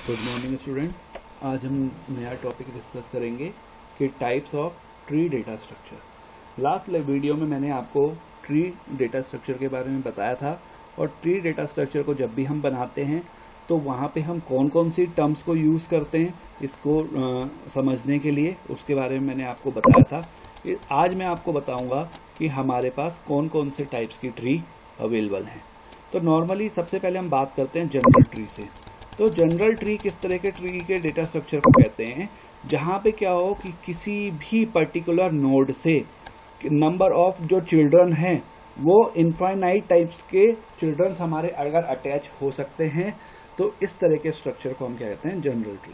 Good morning student. आज हम नया टॉपिक डिस्कस करेंगे कि types of tree data structure. Last video में मैंने आपको ट्री डेटा स्ट्रक्चर के बारे में बताया था और ट्री डेटा स्ट्रक्चर को जब भी हम बनाते हैं तो वहाँ पे हम कौन कौन सी टर्म्स को यूज़ करते हैं इसको समझने के लिए उसके बारे में मैंने आपको बताया था। आज मैं आपको बताऊंगा कि हमारे पास कौन कौन से टाइप्स की ट्री अवेलेबल हैं। तो नॉर्मली सबसे पहले हम बात करते हैं जनरल ट्री से। तो जनरल ट्री किस तरह के ट्री के डेटा स्ट्रक्चर को कहते हैं, जहाँ पे क्या हो कि किसी भी पर्टिकुलर नोड से नंबर ऑफ जो चिल्ड्रन हैं वो इनफाइनाइट टाइप्स के चिल्ड्रन हमारे अगर अटैच हो सकते हैं, तो इस तरह के स्ट्रक्चर को हम क्या कहते हैं, जनरल ट्री।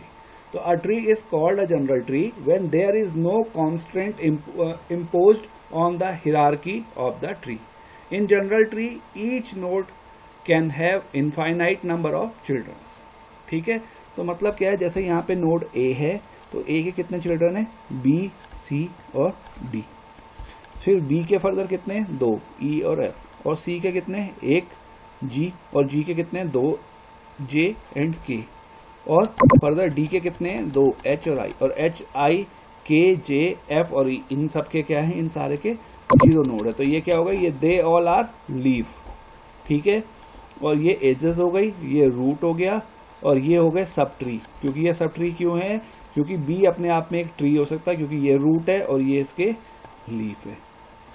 तो a tree is called a general tree when there is no constraint imposed on the hierarchy of the tree. In general tree, each node can have infinite number of children. ठीक है, तो मतलब क्या है, जैसे यहाँ पे नोड ए है तो ए के कितने चिल्ड्रन है, बी, सी और डी। फिर बी के फर्दर कितने, 2, ई और एफ। और सी के कितने, 1, जी। और जी के कितने, 2, जे एंड के। और फर्दर डी के कितने, 2, एच और आई। और एच, आई, के, जे, एफ और ई, इन सब के क्या है, इन सारे के 0 नोड है। तो ये क्या होगा, ये दे ऑल आर लीफ। ठीक है, और ये एजेस हो गई, ये रूट हो गया और ये हो गए सब ट्री। क्योंकि ये सब ट्री क्यों है, क्योंकि बी अपने आप में एक ट्री हो सकता है क्योंकि ये रूट है और ये इसके लीफ है।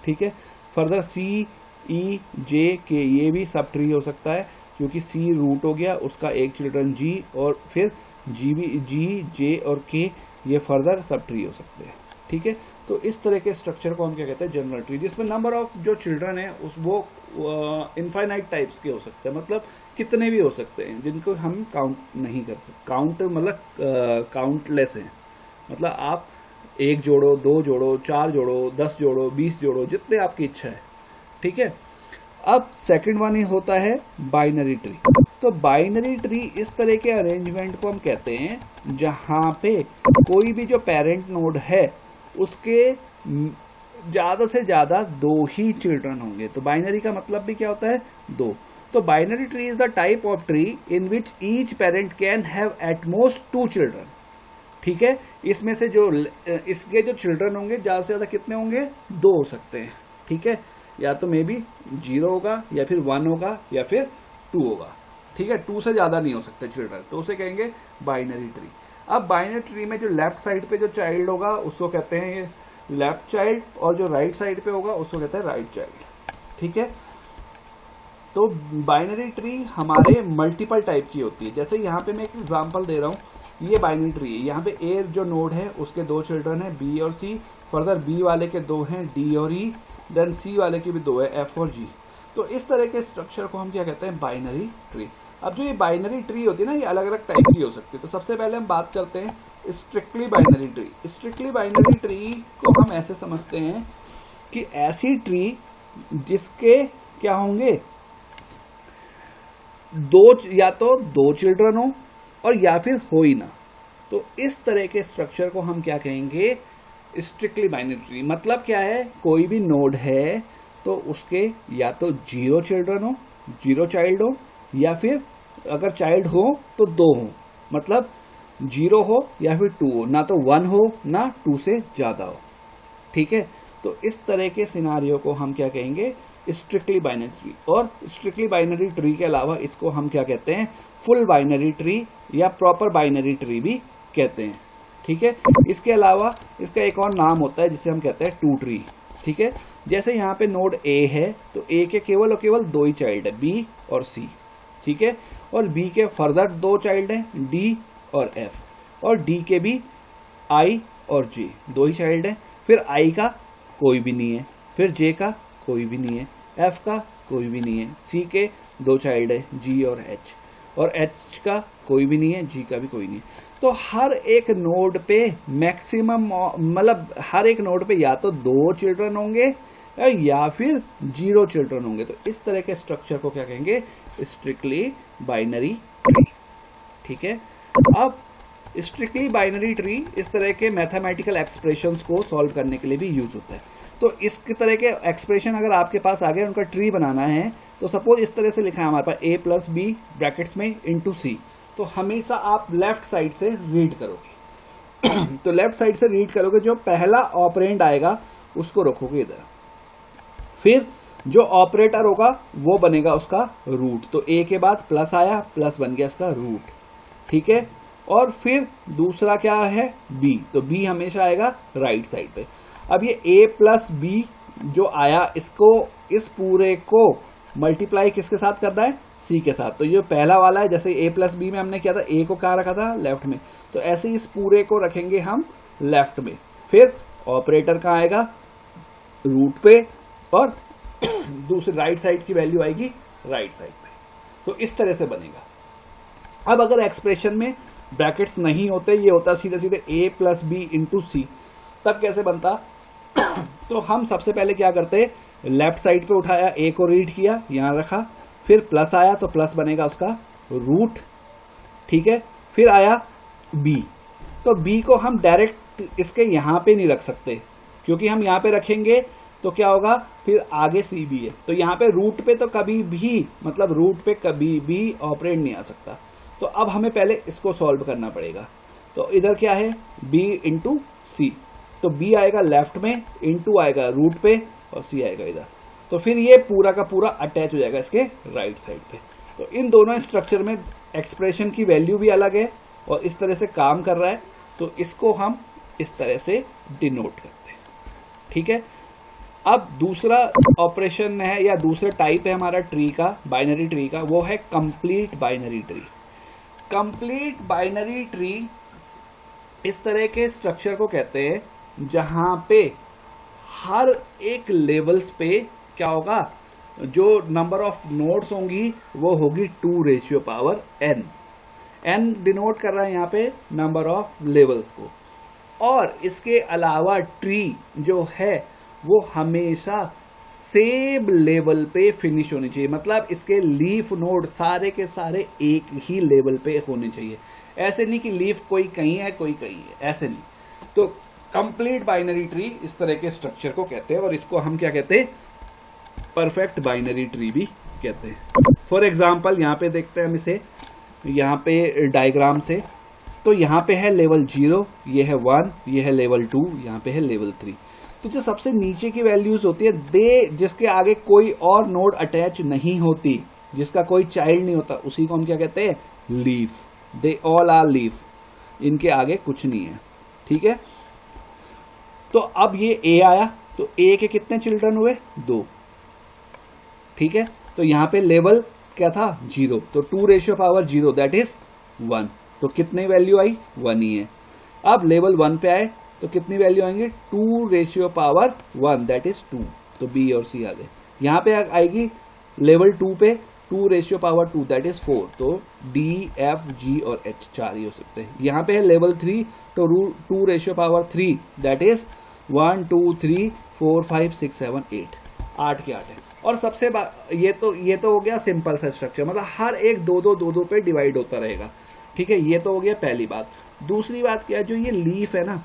ठीक है, फर्दर सी, ई, जे, के, ये भी सब ट्री हो सकता है क्योंकि सी रूट हो गया, उसका एक चिल्ड्रन जी और फिर जी भी, जी, जे और के ये फर्दर सब ट्री हो सकते हैं। ठीक है, तो इस तरह के स्ट्रक्चर को हम क्या कहते हैं, जनरल ट्री, जिसमें नंबर ऑफ जो चिल्ड्रन है उस वो इनफाइनाइट टाइप्स के हो सकते हैं, मतलब कितने भी हो सकते हैं जिनको हम काउंट नहीं कर सकते। काउंट मतलब काउंटलेस है, मतलब आप 1 जोड़ो, 2 जोड़ो, 4 जोड़ो, 10 जोड़ो, 20 जोड़ो, जितने आपकी इच्छा है। ठीक है, अब सेकंड वन होता है बाइनरी ट्री। तो बाइनरी ट्री इस तरह के अरेंजमेंट को हम कहते हैं जहां पे कोई भी जो पेरेंट नोड है उसके ज्यादा से ज्यादा 2 ही चिल्ड्रन होंगे। तो बाइनरी का मतलब भी क्या होता है, 2। तो binary tree is the type of tree in which each parent can have at most 2 children. ठीक है, इसमें से जो इसके जो चिल्ड्रन होंगे ज्यादा से ज्यादा कितने होंगे, 2 हो सकते हैं। ठीक है, या तो मे बी 0 होगा या फिर 1 होगा या फिर 2 होगा। ठीक है, 2 से ज्यादा नहीं हो सकते चिल्ड्रन, तो उसे कहेंगे बाइनरी ट्री। अब बाइनरी ट्री में जो लेफ्ट साइड पे जो चाइल्ड होगा उसको कहते हैं ये लेफ्ट चाइल्ड, और जो राइट साइड पे होगा उसको कहते हैं राइट चाइल्ड। ठीक है, तो बाइनरी ट्री हमारे मल्टीपल टाइप की होती है। जैसे यहाँ पे मैं एक एग्जांपल दे रहा हूँ, ये बाइनरी ट्री है। यहाँ पे ए जो नोड है उसके 2 चिल्ड्रन है, बी और सी। फर्दर बी वाले के 2 हैं, डी और ई। देन सी वाले के भी 2 है, एफ और जी। तो इस तरह के स्ट्रक्चर को हम क्या कहते हैं, बाइनरी ट्री। अब जो ये बाइनरी ट्री होती है ना, ये अलग अलग टाइप की हो सकती है। तो सबसे पहले हम बात करते हैं strictly binary tree. Strictly binary tree को हम ऐसे समझते हैं कि ऐसी ट्री जिसके क्या होंगे, या तो 2 चिल्ड्रन हो और या फिर हो ही ना। तो इस तरह के स्ट्रक्चर को हम क्या कहेंगे, स्ट्रिक्टली बाइनरी ट्री। मतलब क्या है, कोई भी नोड है तो उसके या तो 0 चिल्ड्रन हो, 0 चाइल्ड हो, या फिर अगर चाइल्ड हो तो 2 हो, मतलब 0 हो या फिर 2 हो, ना तो 1 हो ना 2 से ज्यादा हो। ठीक है, तो इस तरह के सिनारियो को हम क्या कहेंगे, स्ट्रिक्टली बाइनरी ट्री। और स्ट्रिक्टली बाइनरी ट्री के अलावा इसको हम क्या कहते हैं, फुल बाइनरी ट्री या प्रॉपर बाइनरी ट्री भी कहते हैं। ठीक है, इसके अलावा इसका एक और नाम होता है जिसे हम कहते हैं 2 ट्री। ठीक है, जैसे यहाँ पे नोड ए है तो ए के केवल और केवल 2 ही चाइल्ड है, बी और सी। ठीक है, और बी के फर्दर 2 चाइल्ड हैं, डी और एफ। और डी के भी आई और जे, 2 ही चाइल्ड हैं। फिर आई का कोई भी नहीं है, फिर जे का कोई भी नहीं है, एफ का कोई भी नहीं है, सी के 2 चाइल्ड है, जी और एच का कोई भी नहीं है, जी का भी कोई नहीं है। तो हर एक नोड पे मैक्सिमम, मतलब हर एक नोड पे या तो 2 चिल्ड्रन होंगे या फिर 0 चिल्ड्रन होंगे। तो इस तरह के स्ट्रक्चर को क्या कहेंगे, स्ट्रिक्टली बाइनरी ट्री। ठीक है, अब स्ट्रिक्टली बाइनरी ट्री इस तरह के मैथमेटिकल एक्सप्रेशंस को सॉल्व करने के लिए भी यूज होता है। तो इस तरह के एक्सप्रेशन अगर आपके पास आ गए, उनका ट्री बनाना है, तो सपोज इस तरह से लिखा है हमारे पास a + b ब्रैकेट्स में इंटू सी। तो हमेशा आप लेफ्ट साइड से रीड करोगे। तो लेफ्ट साइड से रीड करोगे, जो पहला ऑपरेंड आएगा उसको रखोगे इधर, फिर जो ऑपरेटर होगा वो बनेगा उसका रूट। तो ए के बाद प्लस आया, प्लस बन गया इसका रूट, ठीक है। और फिर दूसरा क्या है, बी, तो बी हमेशा आएगा राइट साइड पे। अब ये ए प्लस बी जो आया, इसको, इस पूरे को मल्टीप्लाई किसके साथ करना है, सी के साथ। तो ये पहला वाला है, जैसे ए प्लस बी में हमने किया था, ए को कहाँ रखा था, लेफ्ट में, तो ऐसे ही इस पूरे को रखेंगे हम लेफ्ट में। फिर ऑपरेटर कहाँ आएगा, रूट पे, और दूसरी राइट साइड की वैल्यू आएगी राइट साइड पे। तो इस तरह से बनेगा। अब अगर एक्सप्रेशन में ब्रैकेट्स नहीं होते, ये होता सीधे सीधे ए प्लस बी इंटू सी, तब कैसे बनता? तो हम सबसे पहले क्या करते, लेफ्ट साइड पे उठाया, ए को रीड किया, यहां रखा, फिर प्लस आया तो प्लस बनेगा उसका रूट, ठीक है। फिर आया बी, तो बी को हम डायरेक्ट इसके यहां पे नहीं रख सकते, क्योंकि हम यहां पे रखेंगे तो क्या होगा, फिर आगे सी बी है, तो यहाँ पे रूट पे तो कभी भी, मतलब रूट पे कभी भी ऑपरेंड नहीं आ सकता। तो अब हमें पहले इसको सॉल्व करना पड़ेगा। तो इधर क्या है, बी इंटू सी, तो बी आएगा लेफ्ट में, इंटू आएगा रूट पे, और सी आएगा इधर। तो फिर ये पूरा का पूरा अटैच हो जाएगा इसके राइट साइड पे। तो इन दोनों स्ट्रक्चर में एक्सप्रेशन की वैल्यू भी अलग है और इस तरह से काम कर रहा है, तो इसको हम इस तरह से डिनोट करते हैं, ठीक है। अब दूसरा ऑपरेशन है या दूसरा टाइप है हमारा ट्री का, बाइनरी ट्री का, वो है complete binary tree. Complete binary tree इस तरह के स्ट्रक्चर को कहते हैं जहां पे हर एक लेवल्स पे क्या होगा, जो नंबर ऑफ नोड्स होंगी वो होगी 2⁻n। n डिनोट कर रहा है यहाँ पे नंबर ऑफ लेवल्स को। और इसके अलावा ट्री जो है वो हमेशा सेम लेवल पे फिनिश होनी चाहिए, मतलब इसके लीफ नोड सारे के सारे एक ही लेवल पे होने चाहिए। ऐसे नहीं कि लीफ कोई कहीं है कोई कहीं है, ऐसे नहीं। तो कंप्लीट बाइनरी ट्री इस तरह के स्ट्रक्चर को कहते हैं, और इसको हम क्या कहते हैं, परफेक्ट बाइनरी ट्री भी कहते हैं। फॉर एग्जाम्पल यहाँ पे देखते हैं हम इसे, यहाँ पे डायग्राम से, तो यहाँ पे है लेवल 0, ये है 1, ये है लेवल 2, यहाँ पे है लेवल 3। तो जो सबसे नीचे की वैल्यूज होती है, जिसके आगे कोई और नोड अटैच नहीं होती, जिसका कोई चाइल्ड नहीं होता, उसी को हम क्या कहते हैं, leaf. They all are leaf, इनके आगे कुछ नहीं है, ठीक है। तो अब ये ए आया, तो ए के कितने चिल्ड्रन हुए, 2, ठीक है। तो यहां पे लेवल क्या था, 0, तो 2⁻0 दैट इज 1, तो कितनी वैल्यू आई, 1 ही है। अब लेवल 1 पे आए तो कितनी वैल्यू आएंगे, 2⁻1 दैट इज 2, तो बी और सी आ गए। यहां पे आएगी लेवल 2 पे 2⁻2 दैट इज 4, तो डी एफ जी और एच 4 ही हो सकते हैं। यहाँ पे है लेवल 3, तो 2⁻3 दैट इज 1 2 3 4 5 6 7 8, 8 के 8 है। और सबसे ये तो हो गया सिंपल सा स्ट्रक्चर, मतलब हर एक 2 पे डिवाइड होता रहेगा, ठीक है। ये तो हो गया पहली बात। दूसरी बात क्या है, जो ये लीफ है ना,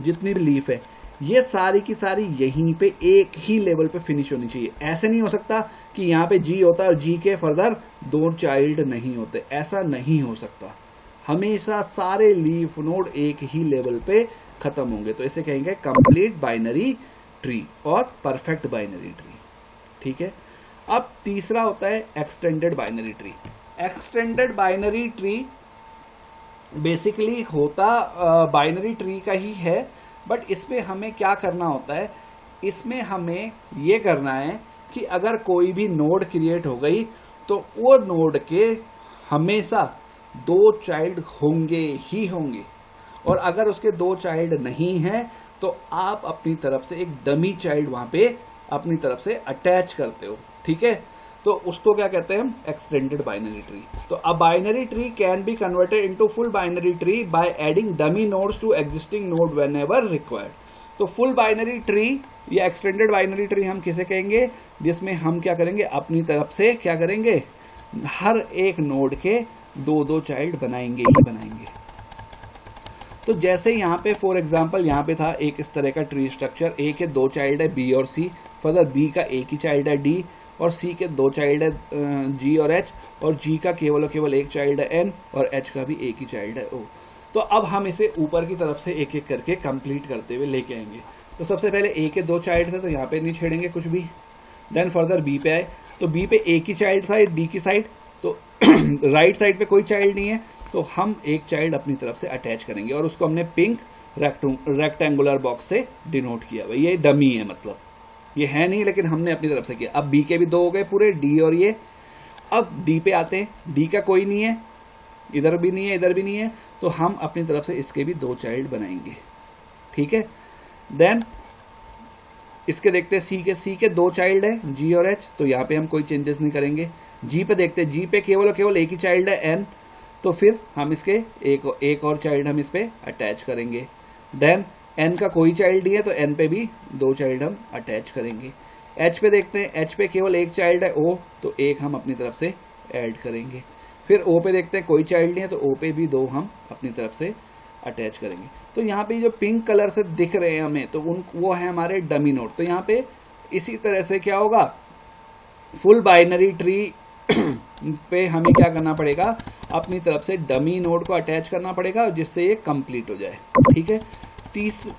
जितनी भी लीफ है, ये सारी की सारी यहीं पे एक ही लेवल पे फिनिश होनी चाहिए। ऐसे नहीं हो सकता कि यहाँ पे जी होता है और जी के फर्दर 2 चाइल्ड नहीं होते, ऐसा नहीं हो सकता। हमेशा सारे लीफ नोड एक ही लेवल पे खत्म होंगे, तो इसे कहेंगे कंप्लीट बाइनरी ट्री और परफेक्ट बाइनरी ट्री, ठीक है। अब तीसरा होता है extended binary tree. Extended binary tree basically होता बाइनरी ट्री का ही है, बट इसमें हमें क्या करना होता है, इसमें हमें ये करना है कि अगर कोई भी नोड क्रिएट हो गई तो वो नोड के हमेशा 2 चाइल्ड होंगे ही होंगे, और अगर उसके 2 चाइल्ड नहीं हैं तो आप अपनी तरफ से एक डमी चाइल्ड वहां पे अपनी तरफ से अटैच करते हो, ठीक है। तो उसको क्या कहते हैं हम, एक्सटेंडेड बाइनरी ट्री। तो a binary tree can be converted into full binary tree by adding dummy nodes to existing node whenever required. तो फुल बाइनरी ट्री या एक्सटेंडेड बाइनरी ट्री हम किसे कहेंगे, जिसमें हम क्या करेंगे, अपनी तरफ से क्या करेंगे, हर एक नोड के 2 चाइल्ड बनाएंगे ही बनाएंगे। तो जैसे यहाँ पे फॉर एग्जांपल यहाँ पे था एक इस तरह का ट्री स्ट्रक्चर, ए के 2 चाइल्ड है बी और सी, फर्दर बी का एक ही चाइल्ड है डी, और सी के 2 चाइल्ड है जी और एच, और जी का केवल और केवल एक चाइल्ड है एन, और एच का भी एक ही चाइल्ड है ओ। तो अब हम इसे ऊपर की तरफ से एक एक करके कंप्लीट करते हुए लेके आएंगे। तो सबसे पहले ए के 2 चाइल्ड थे तो यहाँ पे नहीं छेड़ेंगे कुछ भी। देन फर्दर बी पे आए तो बी पे एक ही चाइल्ड था डी की साइड, तो राइट साइड पे कोई चाइल्ड नहीं है, तो हम एक चाइल्ड अपनी तरफ से अटैच करेंगे और उसको हमने पिंक रेक्टेंगुलर बॉक्स से डिनोट किया। भाई ये डमी है, मतलब ये है नहीं, लेकिन हमने अपनी तरफ से किया। अब बी के भी 2 हो गए पूरे, डी और ये। अब डी पे आते हैं, डी का कोई नहीं है, इधर भी नहीं है, इधर भी नहीं है, तो हम अपनी तरफ से इसके भी 2 चाइल्ड बनाएंगे। ठीक है, देन इसके देखते हैं सी के 2 चाइल्ड है जी और एच, तो यहाँ पे हम कोई चेंजेस नहीं करेंगे। जी पे देखते हैं, जी पे केवल और केवल एक ही चाइल्ड है एन, तो फिर हम इसके एक और चाइल्ड हम इस पे अटैच करेंगे। देन एन का कोई चाइल्ड नहीं है तो एन पे भी 2 चाइल्ड हम अटैच करेंगे। एच पे देखते हैं, एच पे केवल एक चाइल्ड है ओ, तो एक हम अपनी तरफ से ऐड करेंगे। फिर ओ पे देखते हैं कोई चाइल्ड नहीं है तो ओ पे भी 2 हम अपनी तरफ से अटैच करेंगे। तो यहाँ पे जो पिंक कलर से दिख रहे हैं हमें, तो वो है हमारे डमी नोड। तो यहाँ पे इसी तरह से क्या होगा, फुल बाइनरी ट्री पे हमें क्या करना पड़ेगा, अपनी तरफ से डमी नोड को अटैच करना पड़ेगा जिससे ये कंप्लीट हो जाए। ठीक है,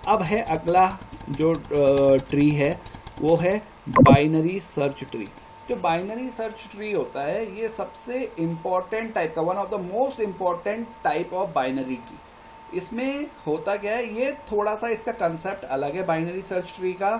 अब है अगला जो ट्री है वो है बाइनरी सर्च ट्री। जो बाइनरी सर्च ट्री होता है ये सबसे इंपॉर्टेंट टाइप का, one of the most important type of binary tree. इसमें होता क्या है, ये थोड़ा सा इसका कंसेप्ट अलग है बाइनरी सर्च ट्री का।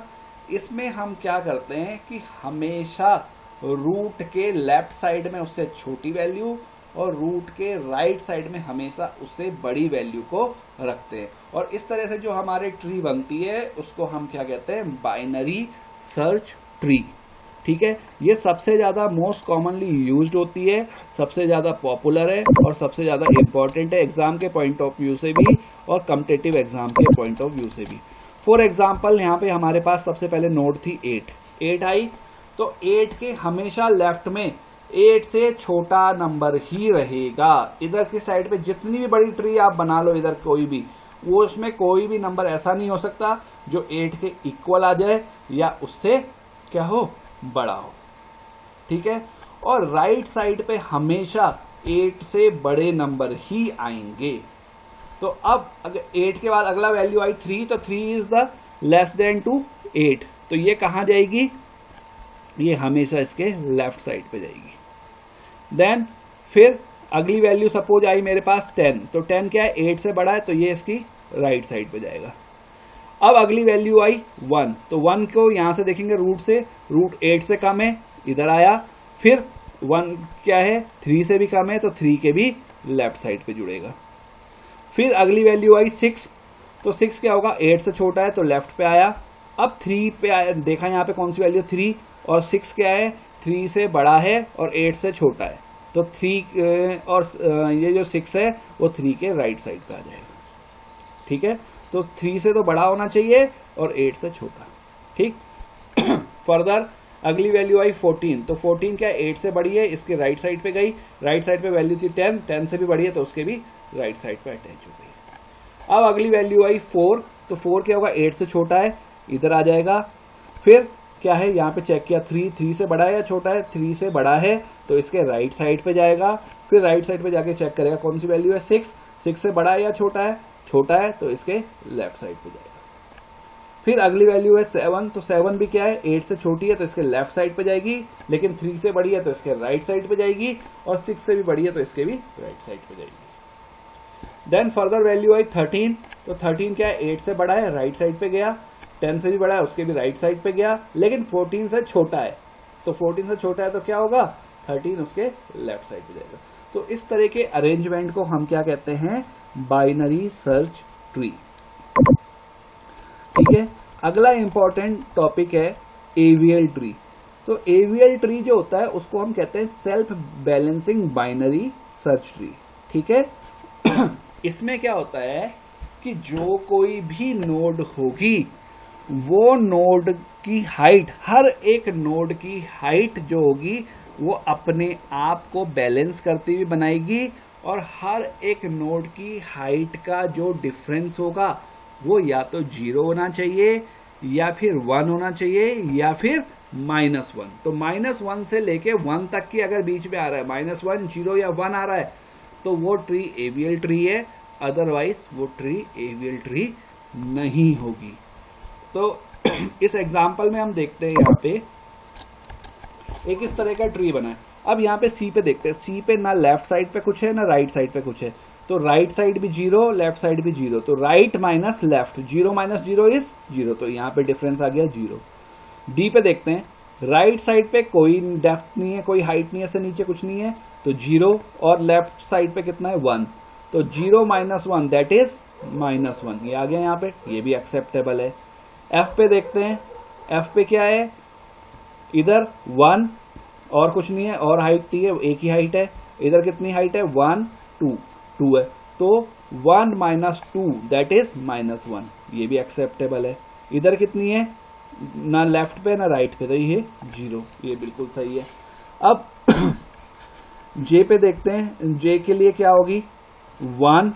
इसमें हम क्या करते हैं कि हमेशा रूट के लेफ्ट साइड में उससे छोटी वैल्यू और रूट के राइट साइड में हमेशा उससे बड़ी वैल्यू को रखते हैं, और इस तरह से जो हमारे ट्री बनती है उसको हम क्या कहते हैं, बाइनरी सर्च ट्री। ठीक है, ये सबसे ज्यादा मोस्ट कॉमनली यूज्ड होती है, सबसे ज्यादा पॉपुलर है और सबसे ज्यादा इंपॉर्टेंट है एग्जाम के पॉइंट ऑफ व्यू से भी और कॉम्पिटिटिव एग्जाम के पॉइंट ऑफ व्यू से भी। फॉर एग्जाम्पल यहाँ पे हमारे पास सबसे पहले नोड थी 8 आई, तो 8 के हमेशा लेफ्ट में 8 से छोटा नंबर ही रहेगा। इधर की साइड पे जितनी भी बड़ी ट्री आप बना लो, इधर कोई भी, वो उसमें कोई भी नंबर ऐसा नहीं हो सकता जो 8 के इक्वल आ जाए या उससे क्या हो, बड़ा हो। ठीक है, और राइट साइड पे हमेशा 8 से बड़े नंबर ही आएंगे। तो अब अगर 8 के बाद अगला वैल्यू आई 3, तो 3 is the less than to 8, तो ये कहां जाएगी, ये हमेशा इसके लेफ्ट साइड पे जाएगी। देन फिर अगली वैल्यू सपोज आई मेरे पास 10, तो 10 क्या है, 8 से बड़ा है, तो ये इसकी राइट साइड पे जाएगा। अब अगली वैल्यू आई 1, तो 1 को यहां से देखेंगे रूट से, रूट 8 से कम है, इधर आया। फिर 1 क्या है, 3 से भी कम है, तो 3 के भी लेफ्ट साइड पे जुड़ेगा। फिर अगली वैल्यू आई 6, तो 6 क्या होगा, 8 से छोटा है तो लेफ्ट पे आया। अब 3 पे आया, देखा यहाँ पे कौन सी वैल्यू 3, और 6 क्या है, 3 से बड़ा है और 8 से छोटा है, तो 3 और ये जो 6 है वो 3 के राइट साइड का आ जाएगा। ठीक है, तो 3 से तो बड़ा होना चाहिए और 8 से छोटा। ठीक, फर्दर अगली वैल्यू आई 14, तो 14 क्या है, 8 से बड़ी है, इसके राइट साइड पे गई, राइट साइड पे वैल्यू थी 10, 10 से भी बड़ी है तो उसके भी राइट साइड पे अटैच हो गई। अब अगली वैल्यू आई 4, तो 4 क्या होगा, 8 से छोटा है, इधर आ जाएगा। फिर क्या है, यहाँ पे चेक किया 3 से बड़ा है या छोटा है, 3 से बड़ा है तो इसके राइट साइड पे जाएगा। फिर राइट साइड पे जाके चेक करेगा कौन सी वैल्यू है, 6 से बड़ा है या छोटा है, छोटा है तो इसके लेफ्ट साइड पे जाएगा। फिर अगली वैल्यू है 7, तो 7 भी क्या है, 8 से छोटी है तो इसके लेफ्ट साइड पे जाएगी, लेकिन 3 से बड़ी है तो इसके राइट साइड पे जाएगी, और 6 से भी बड़ी है तो इसके भी राइट साइड पे जाएगी। देन फर्दर वैल्यू आई 13, तो 13 क्या है, 8 से बड़ा है, राइट साइड पे गया, 10 से भी बड़ा है उसके भी राइट साइड पे गया, लेकिन 14 से छोटा है, तो 14 से छोटा है तो क्या होगा, 13 उसके लेफ्ट साइड पे जाएगा। तो इस तरह के अरेंजमेंट को हम क्या कहते हैं, बाइनरी सर्च ट्री। ठीक है, अगला इंपॉर्टेंट टॉपिक है एवीएल ट्री। तो एवीएल ट्री जो होता है उसको हम कहते हैं self balancing binary search tree. ठीक है, इसमें क्या होता है कि जो कोई भी नोड होगी वो नोड की हाइट, हर एक नोड की हाइट जो होगी वो अपने आप को बैलेंस करती हुई बनाएगी, और हर एक नोड की हाइट का जो डिफरेंस होगा वो या तो 0 होना चाहिए या फिर 1 होना चाहिए या फिर -1। तो -1 से लेके 1 तक की अगर बीच में आ रहा है, -1, 0 या 1 आ रहा है, तो वो ट्री AVL ट्री है, अदरवाइज वो ट्री AVL ट्री नहीं होगी। तो इस एग्जाम्पल में हम देखते हैं यहाँ पे एक इस तरह का ट्री बना है। अब यहाँ पे सी पे देखते हैं, सी पे ना लेफ्ट साइड पे कुछ है ना राइट साइड पे कुछ है, तो राइट साइड भी 0, लेफ्ट साइड भी 0, तो right minus left, 0 minus 0 is 0, तो यहाँ पे डिफरेंस आ गया 0। डी पे देखते हैं, राइट साइड पे कोई डेप्थ नहीं है, कोई हाइट नहीं है, से नीचे कुछ नहीं है, तो 0, और लेफ्ट साइड पे कितना है 1, तो 0 माइनस 1 दैट इज -1, ये आ गया यहाँ पे, ये भी एक्सेप्टेबल है। एफ पे देखते हैं, एफ पे क्या है, इधर 1 और कुछ नहीं है, और हाइट है, एक ही हाइट है, इधर कितनी हाइट है 1, 2 है, तो 1 माइनस 2 दैट इज -1, ये भी एक्सेप्टेबल है। इधर कितनी है, ना लेफ्ट पे ना राइट पे, तो ये 0, ये बिल्कुल सही है। अब जे पे देखते हैं, जे के लिए क्या होगी 1,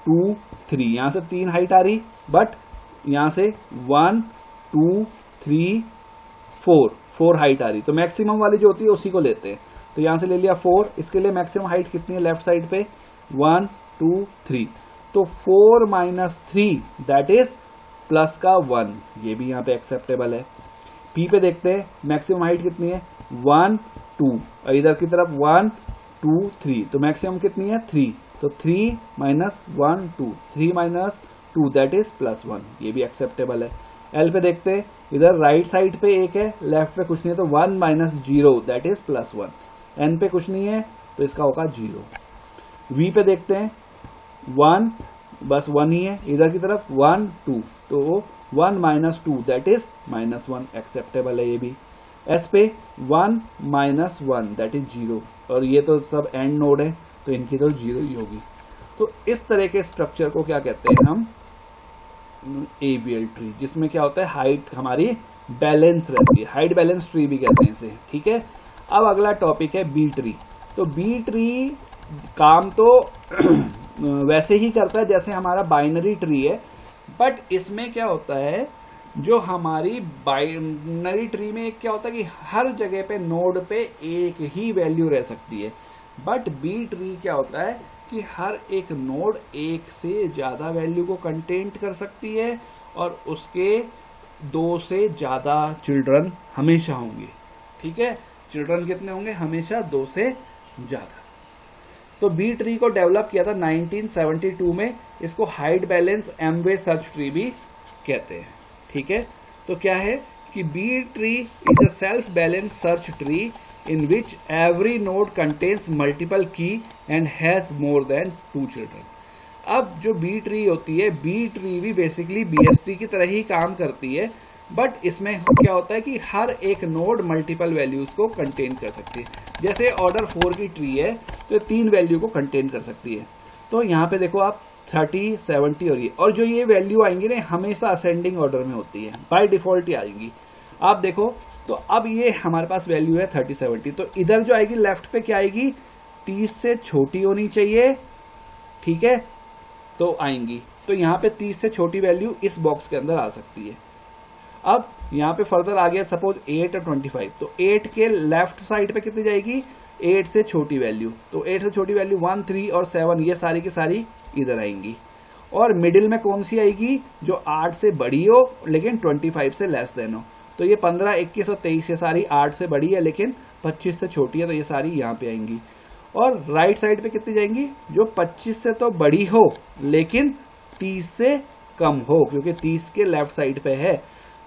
2, 3, यहां से 3 हाइट आ रही, बट यहां से 1, 2, 3, 4 हाइट आ रही, तो मैक्सिमम वाली जो होती है उसी को लेते हैं, तो यहां से ले लिया 4। इसके लिए मैक्सिमम हाइट कितनी है लेफ्ट साइड पे 1, 2, 3, तो 4 माइनस 3 दैट इज प्लस का 1, ये भी यहाँ पे एक्सेप्टेबल है। पी पे देखते हैं, मैक्सिमम हाइट कितनी है 1, 2, और इधर की तरफ 1, 2, 3, तो मैक्सिमम कितनी है 3, तो 3 माइनस 1, 2, 3 माइनस 2 दैट इज +1, ये भी एक्सेप्टेबल है। एल पे देखते हैं, इधर राइट साइड पे एक है, लेफ्ट पे कुछ नहीं है, तो 1 माइनस 0 दैट इज +1। एन पे कुछ नहीं है, तो इसका होगा 0। वी पे देखते हैं, 1 बस 1 ही है, इधर की तरफ 1, 2, तो 1 माइनस 2 दैट इज -1, एक्सेप्टेबल है ये भी। एस पे 1 माइनस 1 दैट इज 0, और ये तो सब एंड नोड है, तो इनकी तो 0 ही होगी। तो इस तरह के स्ट्रक्चर को क्या कहते हैं हम, AVL ट्री, जिसमें क्या होता है हाइट हमारी बैलेंस रहती है, हाइट बैलेंस ट्री भी कहते हैं इसे, ठीक है। अब अगला टॉपिक है बी ट्री। तो बी ट्री काम तो वैसे ही करता है जैसे हमारा बाइनरी ट्री है, बट इसमें क्या होता है, जो हमारी बाइनरी ट्री में क्या होता है कि हर जगह पे नोड पे एक ही वैल्यू रह सकती है, बट बी ट्री क्या होता है कि हर एक नोड एक से ज्यादा वैल्यू को कंटेंट कर सकती है, और उसके 2 से ज्यादा चिल्ड्रन हमेशा होंगे, ठीक है। चिल्ड्रन कितने होंगे, हमेशा 2 से ज्यादा। तो बी ट्री को डेवलप किया था 1972 में, इसको height balance M way search tree भी कहते हैं, ठीक है। तो क्या है कि B tree is a self balance search tree in which every node contains multiple key and has more than 2 children। अब जो बी ट्री होती है, बी ट्री भी बेसिकली BST की तरह ही काम करती है, बट इसमें क्या होता है कि हर एक नोड मल्टीपल वैल्यूज को कंटेन कर सकती है। जैसे ऑर्डर 4 की ट्री है, तो 3 वैल्यू को कंटेन कर सकती है। तो यहाँ पे देखो आप 30, 70 और जो ये वैल्यू आएंगी ना, हमेशा असेंडिंग ऑर्डर में होती है, बाय डिफॉल्ट ही आएंगी। आप देखो, तो अब ये हमारे पास वैल्यू है 30, 70, तो इधर जो आएगी लेफ्ट पे क्या आएगी, 30 से छोटी होनी चाहिए, ठीक है, तो आएंगी। तो यहाँ पे 30 से छोटी वैल्यू इस बॉक्स के अंदर आ सकती है। अब यहाँ पे फर्दर आ गया सपोज 8 और 25, तो 8 के लेफ्ट साइड पे कितनी जाएगी, 8 से छोटी वैल्यू, तो 8 से छोटी वैल्यू 1, 3 और 7, ये सारी की सारी इधर आएंगी। और मिडिल में कौन सी आएगी, जो 8 से बड़ी हो लेकिन 25 से लेस देन हो, तो ये 15, 21 और 23 ये सारी 8 से बड़ी है लेकिन 25 से छोटी है, तो ये सारी यहाँ पे आएंगी। और राइट साइड पे कितनी जाएंगी, जो 25 से तो बड़ी हो लेकिन 30 से कम हो, क्योंकि 30 के लेफ्ट साइड पे है,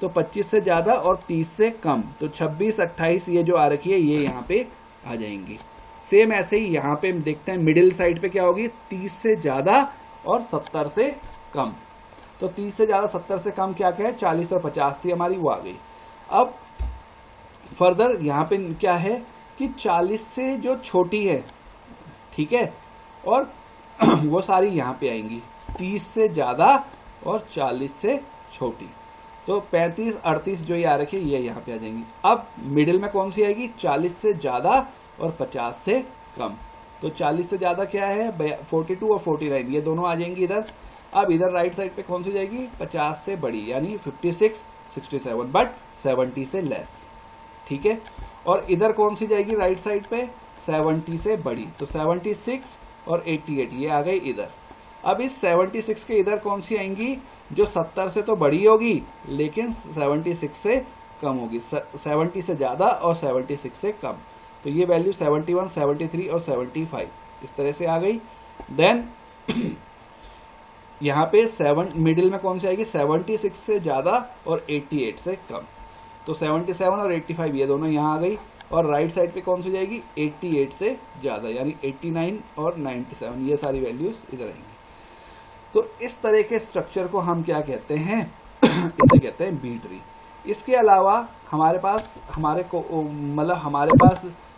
तो 25 से ज्यादा और 30 से कम, तो 26, 28 ये जो आ रखी है ये यहाँ पे आ जाएंगी। सेम ऐसे ही यहाँ पे देखते हैं मिडिल साइड पे क्या होगी, 30 से ज्यादा और 70 से कम। तो 30 से ज्यादा 70 से कम क्या क्या है, 40 और 50 थी हमारी, वो आ गई। अब फर्दर यहाँ पे क्या है कि 40 से जो छोटी है, ठीक है, और वो सारी यहाँ पे आएंगी, 30 से ज्यादा और 40 से छोटी, तो 35, 38 जो ये आ रखी है ये यहाँ पे आ जाएंगी। अब मिडिल में कौन सी आएगी, 40 से ज्यादा और 50 से कम, तो 40 से ज्यादा क्या है 42 और 49, ये दोनों आ जाएंगी इधर। अब इधर राइट साइड पे कौन सी जाएगी, 50 से बड़ी, यानी 56, 67 बट 70 से लेस, ठीक है। और इधर कौन सी जाएगी राइट साइड पे, 70 से बड़ी, तो 76 और 88 ये आ गई इधर। अब इस 76 के इधर कौन सी आएंगी, जो 70 से तो बड़ी होगी लेकिन 76 से कम होगी, 70 से ज्यादा और 76 से कम, तो ये वैल्यू 71, 73 और 75 इस तरह से आ गई। देन यहाँ पे 7 मिडिल में कौन सी आएगी, 76 से ज्यादा और 88 से कम, तो 77 और 85 ये दोनों यहाँ आ गई। और राइट साइड पे कौन सी जाएगी, 88 से ज्यादा, यानी 89 और 97 ये सारी वैल्यूज इधर आएंगी। तो इस तरह के स्ट्रक्चर को हम क्या कहते हैं, इसे कहते हैं बी ट्री। इसके अलावा हमारे पास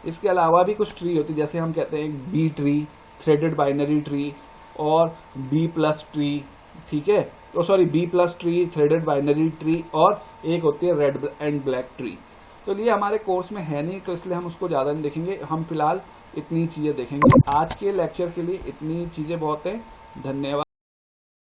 इसके अलावा भी कुछ ट्री होती है, जैसे हम कहते हैं B tree, threaded binary tree और बी प्लस ट्री, ठीक है, तो sorry B plus tree, threaded binary tree, और एक होती है रेड एंड ब्लैक ट्री। तो ये हमारे कोर्स में है नहीं, तो इसलिए हम उसको ज्यादा नहीं देखेंगे, हम फिलहाल इतनी चीजें देखेंगे। आज के लेक्चर के लिए इतनी चीजें बहुत है। धन्यवाद।